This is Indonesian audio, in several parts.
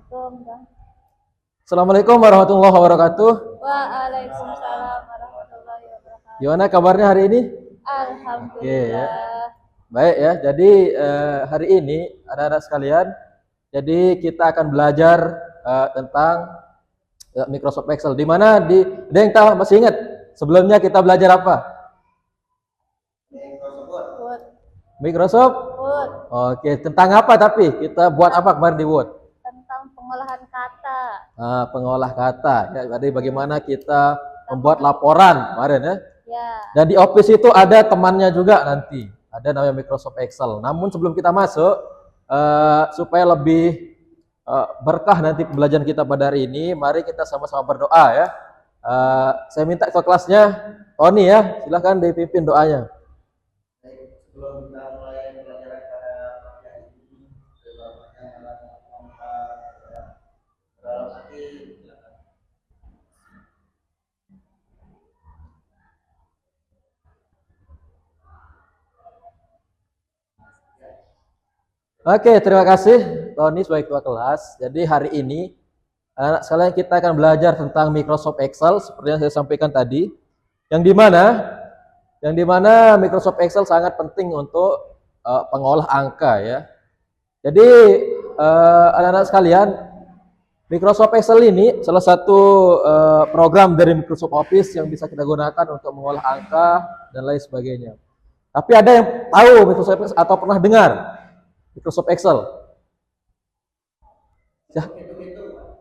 Bang. Assalamualaikum warahmatullahi wabarakatuh. Waalaikumsalam warahmatullahi wabarakatuh. Gimana kabarnya hari ini? Alhamdulillah. Baik ya. Jadi hari ini anak-anak sekalian, jadi kita akan belajar tentang Microsoft Excel. Di mana ada yang tahu, masih ingat sebelumnya kita belajar apa? Word. Microsoft. Word. Oke, tentang apa tapi kita buat apa kemarin di Word? Tentang pengolahan kata. Pengolah kata. Ya, jadi bagaimana kita membuat laporan kemarin ya. Ya. Dan di Office itu ada temannya juga nanti. Ada namanya Microsoft Excel. Namun sebelum kita masuk, supaya lebih berkah nanti pembelajaran kita pada hari ini, mari kita sama-sama berdoa ya. Saya minta ke kelasnya Tony ya, silahkan dipimpin doanya. Sebelum kita mulai pelajaran pada pagi hari ini, dalam hati silakan. Oke, terima kasih Tony sebagai ketua kelas. Jadi hari ini anak sekalian kita akan belajar tentang Microsoft Excel seperti yang saya sampaikan tadi. Yang dimana Microsoft Excel sangat penting untuk pengolah angka ya. Jadi anak-anak sekalian, Microsoft Excel ini salah satu program dari Microsoft Office yang bisa kita gunakan untuk mengolah angka dan lain sebagainya. Tapi ada yang tahu Microsoft Excel atau pernah dengar Microsoft Excel? Ya.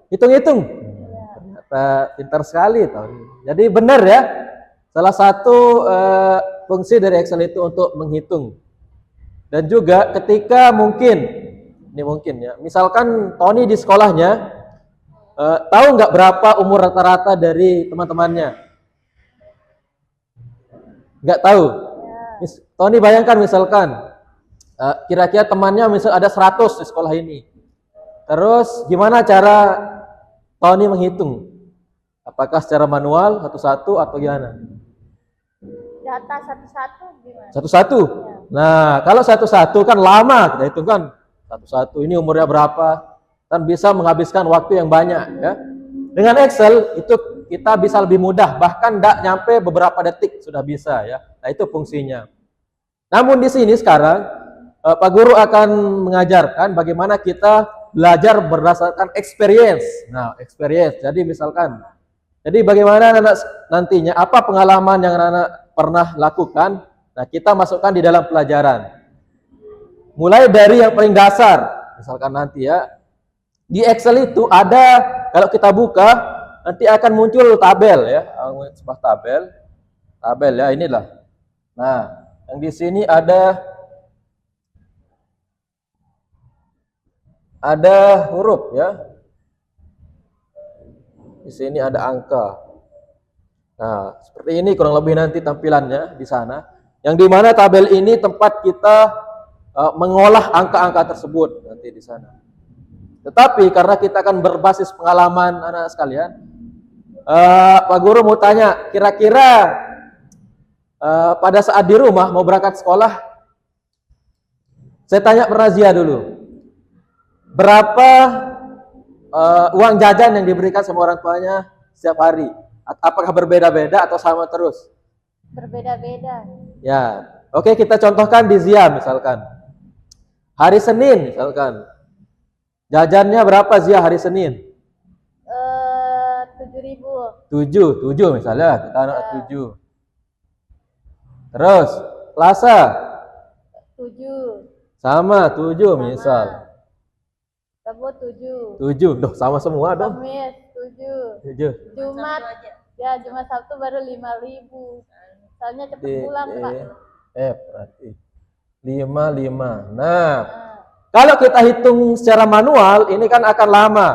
Hitung-hitung. Ternyata pintar sekali Tony. Jadi benar ya. Salah satu fungsi dari Excel itu untuk menghitung. Dan juga ketika mungkin ya, misalkan Tony di sekolahnya tahu nggak berapa umur rata-rata dari teman-temannya? Nggak tahu. Tony bayangkan misalkan kira-kira temannya misal ada 100 di sekolah ini. Terus gimana cara Tony menghitung? Apakah secara manual satu-satu atau gimana? Data satu-satu gimana? Satu-satu. Ya. Nah, kalau satu-satu kan lama kita hitung kan. Satu-satu ini umurnya berapa? Kan bisa menghabiskan waktu yang banyak ya. Dengan Excel itu kita bisa lebih mudah, bahkan tidak nyampe beberapa detik sudah bisa ya. Nah, itu fungsinya. Namun di sini sekarang Pak Guru akan mengajarkan bagaimana kita belajar berdasarkan experience. Nah, experience. Jadi misalkan, jadi bagaimana anak nantinya, apa pengalaman yang anak pernah lakukan, nah kita masukkan di dalam pelajaran. Mulai dari yang paling dasar, misalkan nanti ya, di Excel itu ada, kalau kita buka, nanti akan muncul tabel ya, sebuah tabel ya, inilah. Nah, yang di sini ada huruf ya. Di sini ada angka. Nah, seperti ini kurang lebih nanti tampilannya di sana. Yang dimana tabel ini tempat kita mengolah angka-angka tersebut nanti di sana. Tetapi karena kita akan berbasis pengalaman anak sekalian, Pak Guru mau tanya, kira-kira pada saat di rumah mau berangkat sekolah, saya tanya Razia dulu. Berapa uang jajan yang diberikan sama orang tuanya setiap hari? Apakah berbeda-beda atau sama terus? Berbeda-beda. Ya, oke, kita contohkan di Zia misalkan. Hari Senin misalkan. Jajannya berapa Zia hari Senin? 7.000. 7 misalnya, kita anak 7. Terus Selasa 7. sama 7 misal. Rabu 7. 7, doh sama semua dong. Kamis 7. 7. Jumat Jumat Sabtu baru 5.000. Soalnya cepat pulang Pak. Berarti 5. Nah, kalau kita hitung secara manual ini kan akan lama.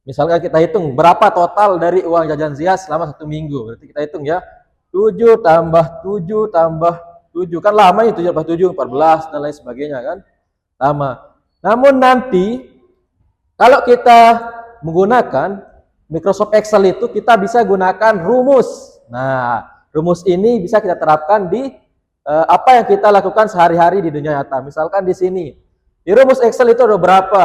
Misalkan kita hitung berapa total dari uang jajan Zia selama 1 minggu. Berarti kita hitung ya. 7 tambah 7 tambah 7. Kan lama itu 7 tambah 7, 14 dan lain sebagainya kan. Lama. Namun nanti kalau kita menggunakan Microsoft Excel itu kita bisa gunakan rumus. Nah, rumus ini bisa kita terapkan di apa yang kita lakukan sehari-hari di dunia nyata. Misalkan di sini, di rumus Excel itu ada berapa?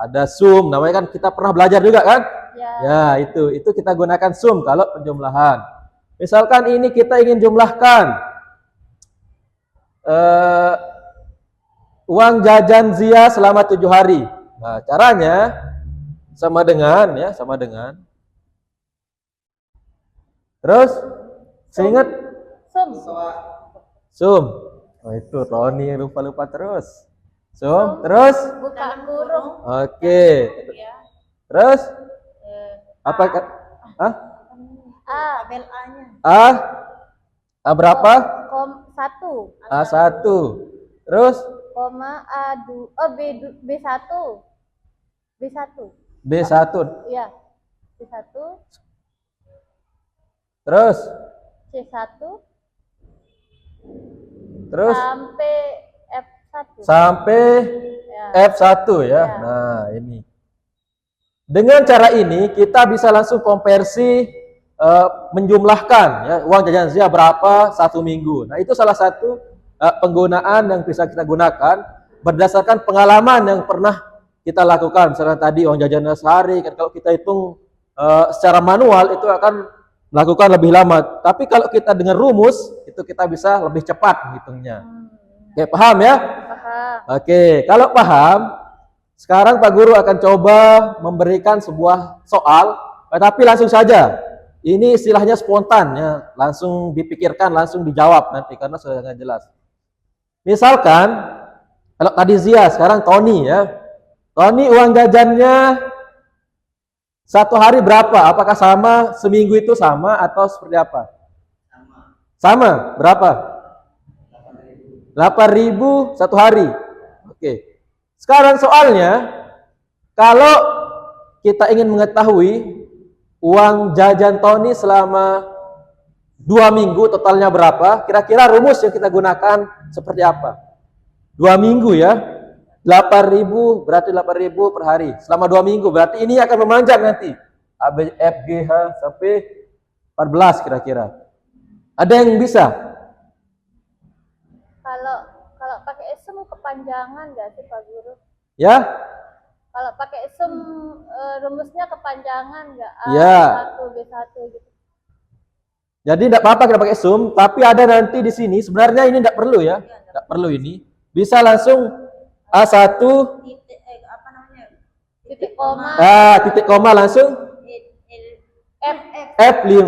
ada sum, namanya kan kita pernah belajar juga kan? Ya. Ya, itu kita gunakan sum kalau penjumlahan. Misalkan ini kita ingin jumlahkan uang jajan Zia selama 7 hari. Nah, caranya sama dengan terus seingat Sum. sum. Oh, itu Tony yang lupa-lupa terus. Sum, terus Buka kurung. oke. Terus apa? Hah? A. A berapa? 1. A1. Terus Koma A2. Oh, B1. B1. B1. Iya. B1. Terus C1. terus Sampai F1. sampai Ya. F1 ya. Ya. Nah, ini. Dengan cara ini kita bisa langsung konversi menjumlahkan ya, uang jajan Zia berapa 1 minggu. Nah, itu salah satu penggunaan yang bisa kita gunakan berdasarkan pengalaman yang pernah kita lakukan. Misalnya tadi uang jajan sehari, kan kalau kita hitung secara manual itu akan melakukan lebih lama. Tapi kalau kita dengan rumus itu kita bisa lebih cepat hitungnya. Oke, paham ya? Paham. Oke, kalau paham, sekarang Pak Guru akan coba memberikan sebuah soal, tapi langsung saja. Ini istilahnya spontan ya, langsung dipikirkan, langsung dijawab nanti karena sudah sangat jelas. Misalkan kalau tadi Zia, sekarang Tony ya. Tony uang jajannya 1 hari berapa? Apakah sama seminggu itu sama atau seperti apa? Sama. Berapa? 8.000 1 hari. Oke. Sekarang soalnya kalau kita ingin mengetahui uang jajan Tony selama 2 minggu totalnya berapa, kira-kira rumus yang kita gunakan seperti apa? 2 minggu ya, 8.000 berarti 8.000 per hari. Selama 2 minggu berarti ini akan memanjang nanti. ABFGH sampai 14 kira-kira. Ada yang bisa? Kalau pakai sum kepanjangan nggak sih Pak Guru? Ya? Kalau pakai sum rumusnya kepanjangan nggak? Ya. A1, B1 gitu. Jadi tidak apa-apa kita pakai sum, tapi ada nanti di sini. Sebenarnya ini tidak perlu ya, tidak perlu ini. Bisa langsung A1, Titik koma. titik koma langsung F5.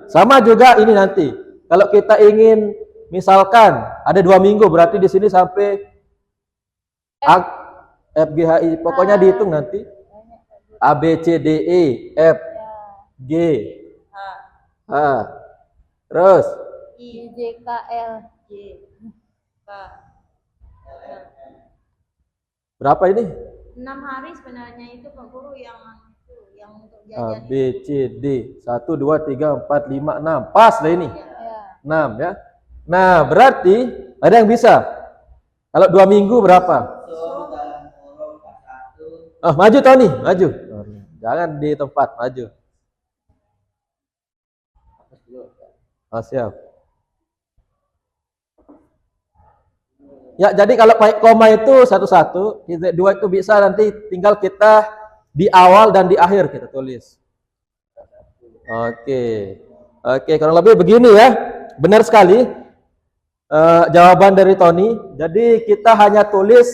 Sama juga ini nanti. Kalau kita ingin misalkan ada 2 minggu, berarti di sini sampai FGHI. Pokoknya dihitung nanti. A, B, C, D, E, F, G, H. Terus I, J, K, L. berapa ini? 6 hari sebenarnya itu Pak Guru yang untuk A, jajan. B, C, D. 1, 2, 3, 4, 5, 6. Pas lah ini. Ya. 6 ya. Nah, berarti ada yang bisa. Kalau 2 minggu berapa? Oh, maju Tony, maju. Jangan di tempat, maju. Oh, siap. Ya, jadi kalau pakai koma itu satu-satu, titik 2 itu bisa nanti tinggal kita di awal dan di akhir kita tulis. Oke. Oke, kurang lebih begini ya. Benar sekali. Jawaban dari Tony. Jadi kita hanya tulis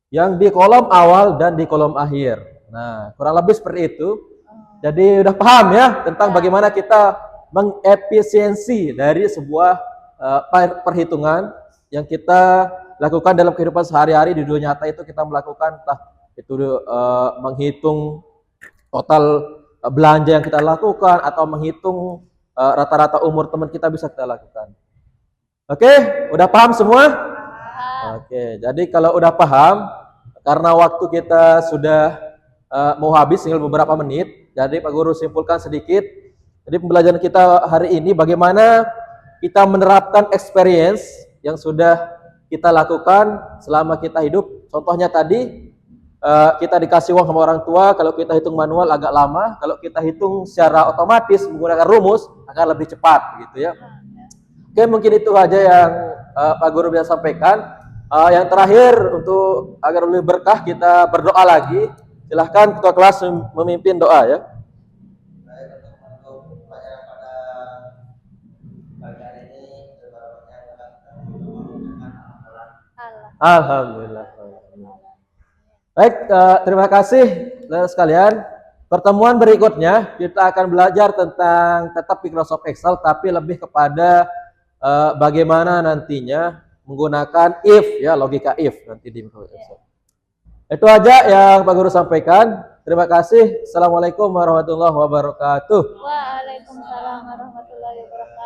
yang di kolom awal dan di kolom akhir. Nah, kurang lebih seperti itu. Jadi udah paham ya tentang bagaimana kita mengefisiensi dari sebuah perhitungan yang kita lakukan dalam kehidupan sehari-hari. Di dunia nyata itu kita melakukan entah itu menghitung total belanja yang kita lakukan atau menghitung rata-rata umur teman kita bisa kita lakukan. Oke, udah paham semua? Oke, jadi kalau udah paham, karena waktu kita sudah mau habis tinggal beberapa menit, jadi Pak Guru simpulkan sedikit. Jadi pembelajaran kita hari ini bagaimana kita menerapkan experience yang sudah kita lakukan selama kita hidup. Contohnya tadi kita dikasih uang sama orang tua, kalau kita hitung manual agak lama, kalau kita hitung secara otomatis menggunakan rumus akan lebih cepat gitu ya. Oke, mungkin itu aja yang Pak Guru bisa sampaikan. Yang terakhir untuk agar lebih berkah kita berdoa lagi. Silahkan ketua kelas memimpin doa ya. Baik, untuk pelajaran pada pagi hari ini sebanyak telah kita mengucapkan alhamdulillah. Alhamdulillah. Baik, terima kasih saudara sekalian. Pertemuan berikutnya kita akan belajar tentang tetap Microsoft Excel, tapi lebih kepada bagaimana nantinya menggunakan if ya, logika if nanti di Microsoft Excel. Itu aja yang Pak Guru sampaikan. Terima kasih. Assalamualaikum warahmatullahi wabarakatuh. Waalaikumsalam warahmatullahi wabarakatuh.